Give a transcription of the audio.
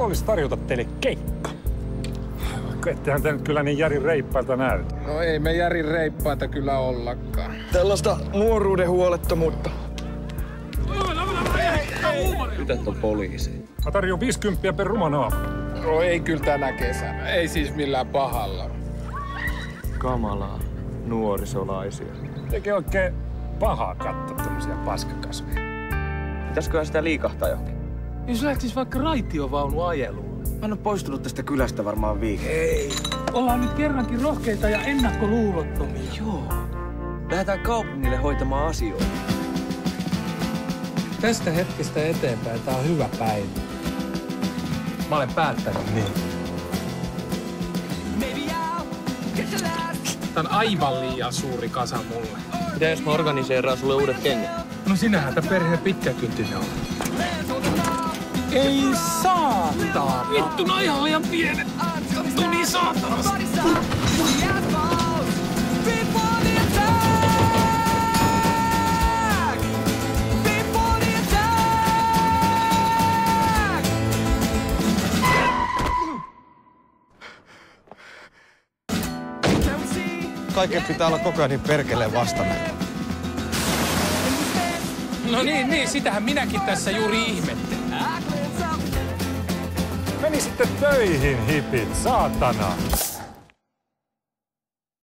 Mulla olisi tarjota teille keikka. Ettehän te nyt kyllä niin Järin reippailta näytä. No ei me Järin reippaita kyllä ollakaan. Tällaista nuoruuden huolettomuutta. Tytöt on poliisi. Mä tarjoan 50 per ruma naama. No ei kyllä tänä kesänä. Ei siis millään pahalla. Kamalaa. Nuorisolaisia. Tekee oikein pahaa katsoa tämmöisiä paskakasveja. Pitäisköhän sitä liikahtaa johonkin? Jos lähtis vaikka raitiovaunu ajeluun. Mä en oo poistunut tästä kylästä varmaan viikon. Ei. Ollaan nyt kerrankin rohkeita ja ennakkoluulottomia. Joo. Lähdetään kaupungille hoitamaan asioita. Tästä hetkestä eteenpäin tää on hyvä päivä. Mä olen päättänyt niin. Tää on aivan liian suuri kasa mulle. Mitä jos mä organiseeraan sulle uudet kengät? No sinähän tää perheen pitkäkyntinen on. Ei saatana! Vittu, nää on ihan liian pienet! Katso niin saatanasta! Kaiken pitää olla koko ajan niin perkeleen vastana. No niin, sitähän minäkin tässä juuri ihmettelin. Meni sitten töihin, hipit, saatana!